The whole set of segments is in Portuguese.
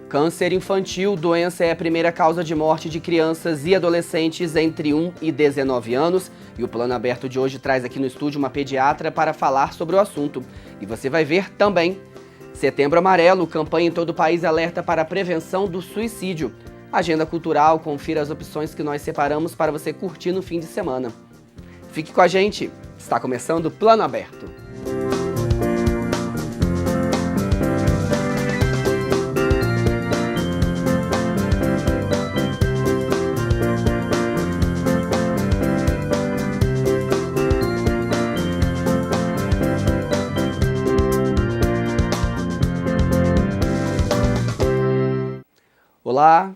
Câncer infantil, doença é a primeira causa de morte de crianças e adolescentes entre 1 e 19 anos. E o Plano Aberto de hoje traz aqui no estúdio uma pediatra para falar sobre o assunto. E você vai ver também. Setembro Amarelo, campanha em todo o país alerta para a prevenção do suicídio. Agenda cultural, confira as opções que nós separamos para você curtir no fim de semana. Fique com a gente, está começando o Plano Aberto. Olá!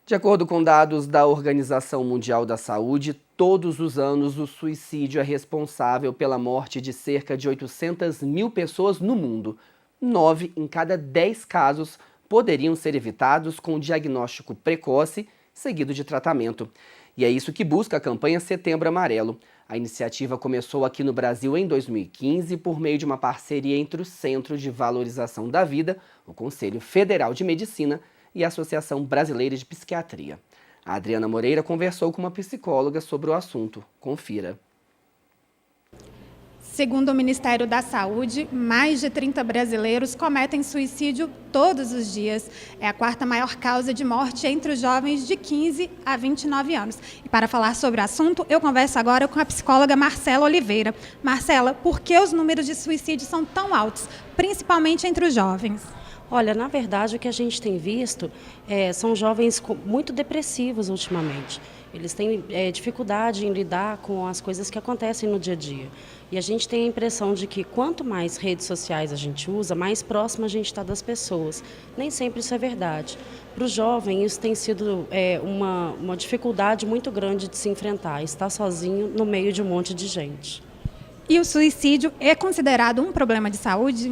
De acordo com dados da Organização Mundial da Saúde, todos os anos o suicídio é responsável pela morte de cerca de 800 mil pessoas no mundo. 9 em cada 10 casos poderiam ser evitados com diagnóstico precoce, seguido de tratamento. E é isso que busca a campanha Setembro Amarelo. A iniciativa começou aqui no Brasil em 2015 por meio de uma parceria entre o Centro de Valorização da Vida, o Conselho Federal de Medicina e a Associação Brasileira de Psiquiatria. A Adriana Moreira conversou com uma psicóloga sobre o assunto. Confira. Segundo o Ministério da Saúde, mais de 30 brasileiros cometem suicídio todos os dias. É a quarta maior causa de morte entre os jovens de 15 a 29 anos. E para falar sobre o assunto, eu converso agora com a psicóloga Marcela Oliveira. Marcela, por que os números de suicídio são tão altos, principalmente entre os jovens? Olha, na verdade, o que a gente tem visto são jovens muito depressivos ultimamente. Eles têm dificuldade em lidar com as coisas que acontecem no dia a dia. E a gente tem a impressão de que quanto mais redes sociais a gente usa, mais próximo a gente está das pessoas. Nem sempre isso é verdade. Para o jovem, isso tem sido uma dificuldade muito grande de se enfrentar, estar sozinho no meio de um monte de gente. E o suicídio é considerado um problema de saúde?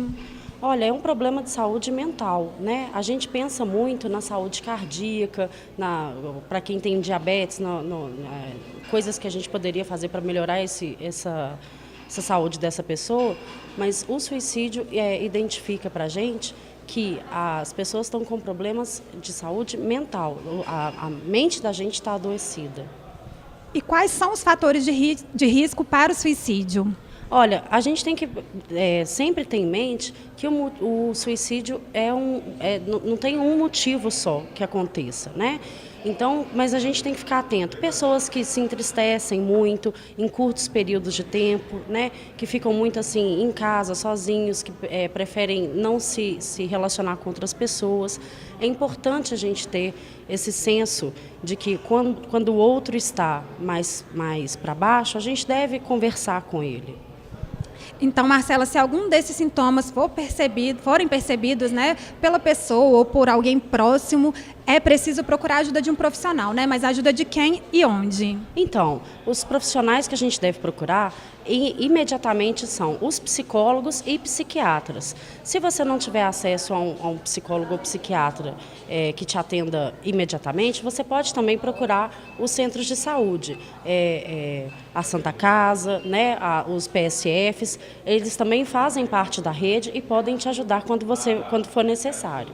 Olha, é um problema de saúde mental, né? A gente pensa muito na saúde cardíaca, para quem tem diabetes, coisas que a gente poderia fazer para melhorar essa saúde dessa pessoa, mas o suicídio identifica para a gente que as pessoas estão com problemas de saúde mental, a mente da gente está adoecida. E quais são os fatores de risco para o suicídio? Olha, a gente tem que sempre ter em mente que o suicídio não tem um motivo só que aconteça, né? Então, mas a gente tem que ficar atento. Pessoas que se entristecem muito em curtos períodos de tempo, né? Que ficam muito assim em casa, sozinhos, que preferem não se relacionar com outras pessoas. É importante a gente ter esse senso de que quando o outro está mais para baixo, a gente deve conversar com ele. Então, Marcela, se algum desses sintomas forem percebidos, né, pela pessoa ou por alguém próximo, é preciso procurar a ajuda de um profissional, né? Mas a ajuda de quem e onde? Então, os profissionais que a gente deve procurar imediatamente são os psicólogos e psiquiatras. Se você não tiver acesso a um psicólogo ou psiquiatra que te atenda imediatamente, você pode também procurar os centros de saúde, a Santa Casa, né, os PSFs. Eles também fazem parte da rede e podem te ajudar quando for necessário.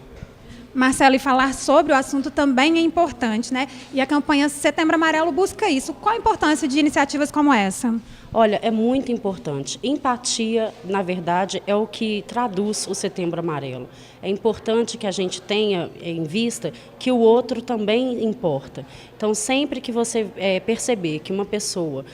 Marcela, e falar sobre o assunto também é importante, né? E a campanha Setembro Amarelo busca isso. Qual a importância de iniciativas como essa? Olha, é muito importante. Empatia, na verdade, é o que traduz o Setembro Amarelo. É importante que a gente tenha em vista que o outro também importa. Então, sempre que você perceber que uma pessoa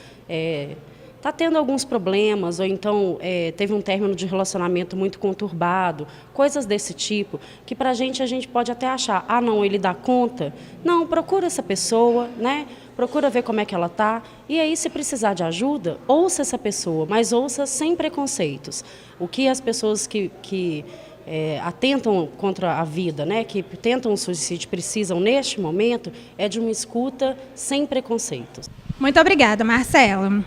está tendo alguns problemas, ou então teve um término de relacionamento muito conturbado, coisas desse tipo, que para a gente pode até achar, não, ele dá conta. Não, procura essa pessoa, né? Procura ver como é que ela está, e aí, se precisar de ajuda, ouça essa pessoa, mas ouça sem preconceitos. O que as pessoas que atentam contra a vida, né, que tentam o suicídio, precisam neste momento, é de uma escuta sem preconceitos. Muito obrigada, Marcela.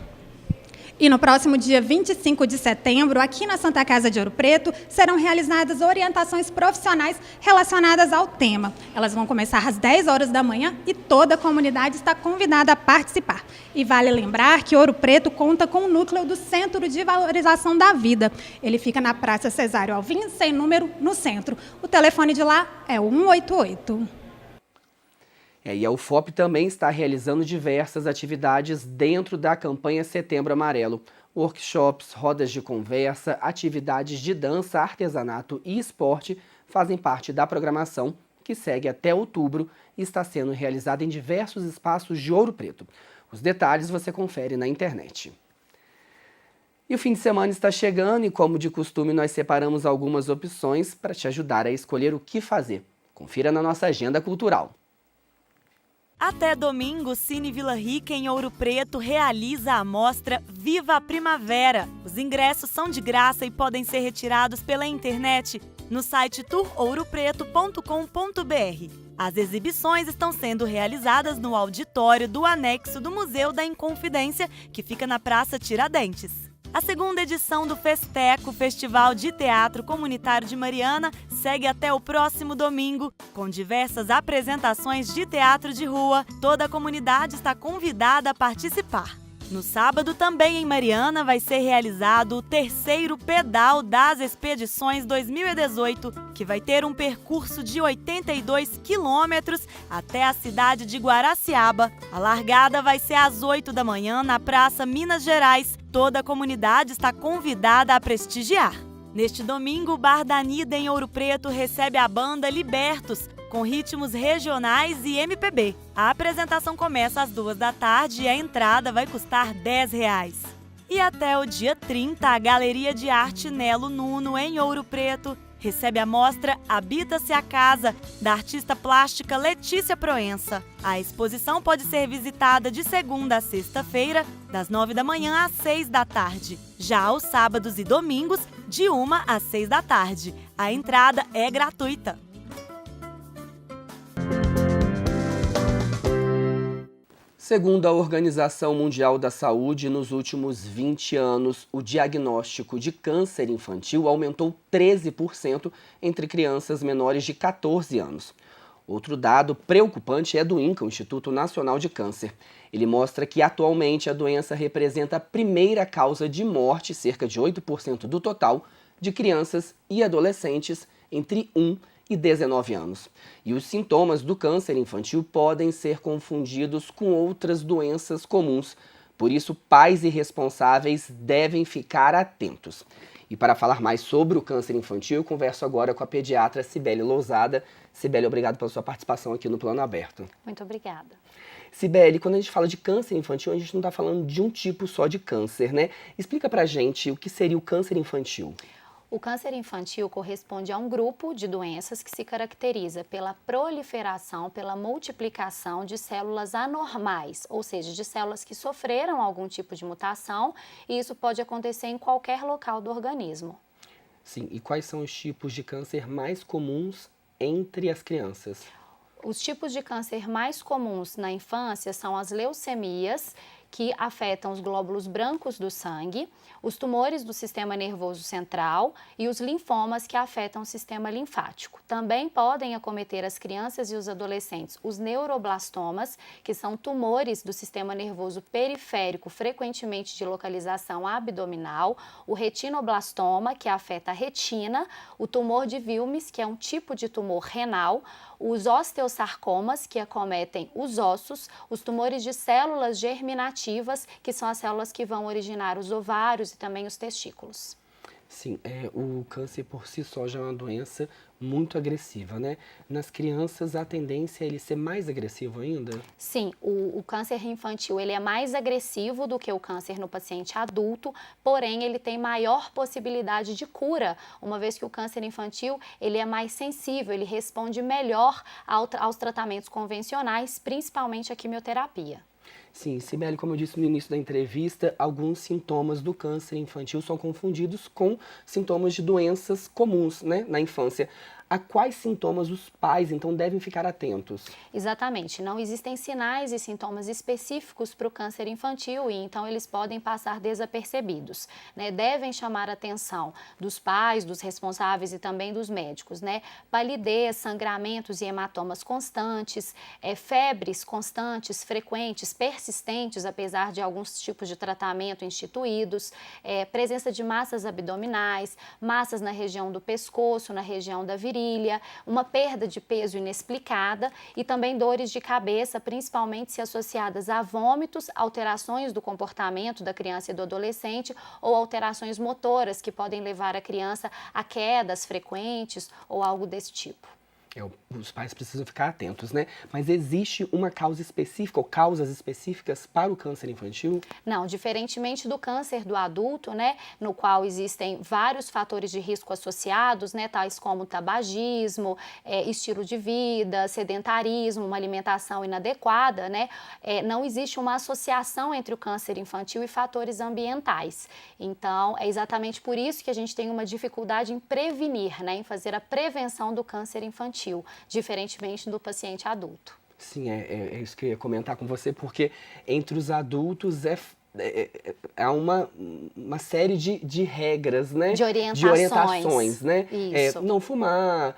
E no próximo dia 25 de setembro, aqui na Santa Casa de Ouro Preto, serão realizadas orientações profissionais relacionadas ao tema. Elas vão começar às 10 horas da manhã e toda a comunidade está convidada a participar. E vale lembrar que Ouro Preto conta com o núcleo do Centro de Valorização da Vida. Ele fica na Praça Cesário Alvim, sem número, no centro. O telefone de lá é o 188. E a UFOP também está realizando diversas atividades dentro da campanha Setembro Amarelo. Workshops, rodas de conversa, atividades de dança, artesanato e esporte fazem parte da programação que segue até outubro e está sendo realizada em diversos espaços de Ouro Preto. Os detalhes você confere na internet. E o fim de semana está chegando e, como de costume, nós separamos algumas opções para te ajudar a escolher o que fazer. Confira na nossa agenda cultural. Até domingo, Cine Vila Rica, em Ouro Preto, realiza a mostra Viva a Primavera. Os ingressos são de graça e podem ser retirados pela internet no site tourouropreto.com.br. As exibições estão sendo realizadas no auditório do anexo do Museu da Inconfidência, que fica na Praça Tiradentes. A segunda edição do Festeco, Festival de Teatro Comunitário de Mariana, segue até o próximo domingo, com diversas apresentações de teatro de rua. Toda a comunidade está convidada a participar. No sábado, também em Mariana, vai ser realizado o terceiro pedal das Expedições 2018, que vai ter um percurso de 82 quilômetros até a cidade de Guaraciaba. A largada vai ser às 8 da manhã na Praça Minas Gerais. Toda a comunidade está convidada a prestigiar. Neste domingo, o Bar da Nida, em Ouro Preto, recebe a banda Libertos, com ritmos regionais e MPB. A apresentação começa às 2 da tarde e a entrada vai custar R$10. E até o dia 30, a Galeria de Arte Nelo Nuno, em Ouro Preto, recebe a mostra Habita-se a Casa, da artista plástica Letícia Proença. A exposição pode ser visitada de segunda a sexta-feira, das 9 da manhã às 6 da tarde. Já aos sábados e domingos, de 1 às 6 da tarde. A entrada é gratuita. Segundo a Organização Mundial da Saúde, nos últimos 20 anos, o diagnóstico de câncer infantil aumentou 13% entre crianças menores de 14 anos. Outro dado preocupante é do INCA, o Instituto Nacional de Câncer. Ele mostra que atualmente a doença representa a primeira causa de morte, cerca de 8% do total, de crianças e adolescentes entre 1 e 19 anos. E os sintomas do câncer infantil podem ser confundidos com outras doenças comuns. Por isso, pais e responsáveis devem ficar atentos. E para falar mais sobre o câncer infantil, eu converso agora com a pediatra Cibele Lousada. Cibele, obrigado pela sua participação aqui no Plano Aberto. Muito obrigada. Cibele, quando a gente fala de câncer infantil, a gente não está falando de um tipo só de câncer, né? Explica pra gente o que seria o câncer infantil. O câncer infantil corresponde a um grupo de doenças que se caracteriza pela proliferação, pela multiplicação de células anormais, ou seja, de células que sofreram algum tipo de mutação, e isso pode acontecer em qualquer local do organismo. Sim, e quais são os tipos de câncer mais comuns entre as crianças? Os tipos de câncer mais comuns na infância são as leucemias, que afetam os glóbulos brancos do sangue, os tumores do sistema nervoso central e os linfomas, que afetam o sistema linfático. Também podem acometer as crianças e os adolescentes os neuroblastomas, que são tumores do sistema nervoso periférico, frequentemente de localização abdominal, o retinoblastoma, que afeta a retina, o tumor de Wilms, que é um tipo de tumor renal, os osteosarcomas, que acometem os ossos, os tumores de células germinativas, que são as células que vão originar os ovários e também os testículos. Sim, o câncer por si só já é uma doença muito agressiva, né? Nas crianças, a tendência é ele ser mais agressivo ainda? Sim, o câncer infantil ele é mais agressivo do que o câncer no paciente adulto, porém ele tem maior possibilidade de cura, uma vez que o câncer infantil ele é mais sensível, ele responde melhor aos tratamentos convencionais, principalmente a quimioterapia. Sim, Cibele, como eu disse no início da entrevista, alguns sintomas do câncer infantil são confundidos com sintomas de doenças comuns, né, na infância. a quais sintomas os pais, então, devem ficar atentos? Exatamente, não existem sinais e sintomas específicos para o câncer infantil e então eles podem passar desapercebidos, né? Devem chamar a atenção dos pais, dos responsáveis e também dos médicos, né? Palidez, sangramentos e hematomas constantes, febres constantes, frequentes, persistentes, apesar de alguns tipos de tratamento instituídos, presença de massas abdominais, massas na região do pescoço, na região da virilha, uma perda de peso inexplicada e também dores de cabeça, principalmente se associadas a vômitos, alterações do comportamento da criança e do adolescente ou alterações motoras que podem levar a criança a quedas frequentes ou algo desse tipo. Os pais precisam ficar atentos, né? Mas existe uma causa específica ou causas específicas para o câncer infantil? Não, diferentemente do câncer do adulto, né, no qual existem vários fatores de risco associados, né, tais como tabagismo, estilo de vida, sedentarismo, uma alimentação inadequada, né, não existe uma associação entre o câncer infantil e fatores ambientais. Então, é exatamente por isso que a gente tem uma dificuldade em prevenir, né, em fazer a prevenção do câncer infantil, diferentemente do paciente adulto. Sim, é isso que eu ia comentar com você, porque entre os adultos há uma série de regras, né? De orientações, né? Isso. Não fumar,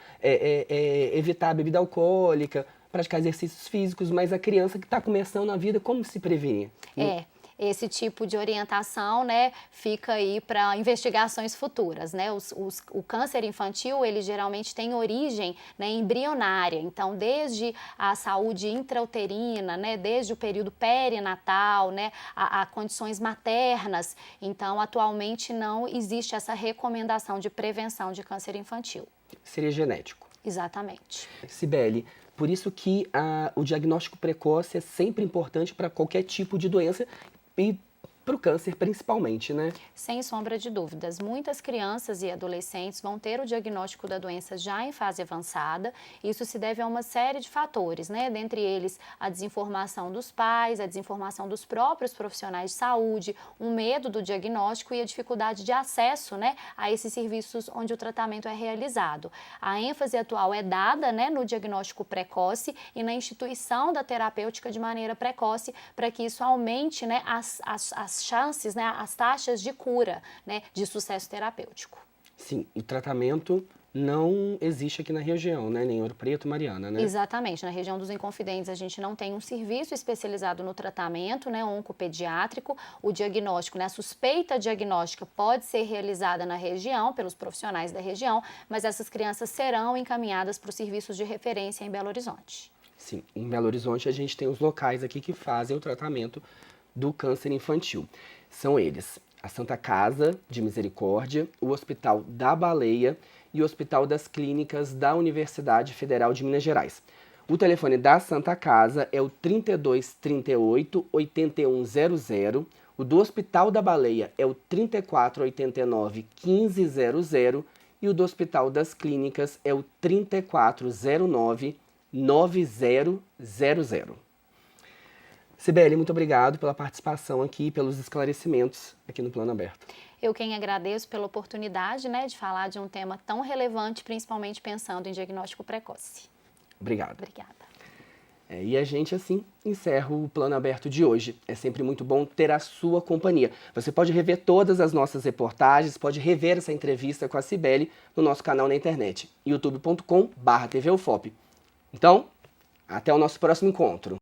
evitar a bebida alcoólica, praticar exercícios físicos, mas a criança que está começando a vida, como se prevenir? Esse tipo de orientação, né, fica aí para investigações futuras, né? O câncer infantil, ele geralmente tem origem, né, embrionária, então desde a saúde intrauterina, né, desde o período perinatal, né, a condições maternas, então atualmente não existe essa recomendação de prevenção de câncer infantil. Seria genético. Exatamente. Cibele, por isso que o diagnóstico precoce é sempre importante para qualquer tipo de doença e para o câncer principalmente, né? Sem sombra de dúvidas. Muitas crianças e adolescentes vão ter o diagnóstico da doença já em fase avançada. Isso se deve a uma série de fatores, né? Dentre eles, a desinformação dos pais, a desinformação dos próprios profissionais de saúde, o medo do diagnóstico e a dificuldade de acesso, né, a esses serviços onde o tratamento é realizado. A ênfase atual é dada, né, no diagnóstico precoce e na instituição da terapêutica de maneira precoce para que isso aumente, né, as chances, né, as taxas de cura, né, de sucesso terapêutico. Sim, e tratamento não existe aqui na região, né, nem Ouro Preto, Mariana, né? Exatamente, na região dos Inconfidentes a gente não tem um serviço especializado no tratamento, né, oncopediátrico, o diagnóstico, né, a suspeita diagnóstica pode ser realizada na região, pelos profissionais da região, mas essas crianças serão encaminhadas para os serviços de referência em Belo Horizonte. Sim, em Belo Horizonte a gente tem os locais aqui que fazem o tratamento do câncer infantil. São eles: a Santa Casa de Misericórdia, o Hospital da Baleia e o Hospital das Clínicas da Universidade Federal de Minas Gerais. O telefone da Santa Casa é o 3238 8100, o do Hospital da Baleia é o 3489 1500 e o do Hospital das Clínicas é o 3409 9000. Cibele, muito obrigado pela participação aqui e pelos esclarecimentos aqui no Plano Aberto. Eu quem agradeço pela oportunidade, né, de falar de um tema tão relevante, principalmente pensando em diagnóstico precoce. Obrigado. Obrigada. E a gente, assim, encerra o Plano Aberto de hoje. É sempre muito bom ter a sua companhia. Você pode rever todas as nossas reportagens, pode rever essa entrevista com a Cibele no nosso canal na internet, youtube.com/tvufop. Então, até o nosso próximo encontro.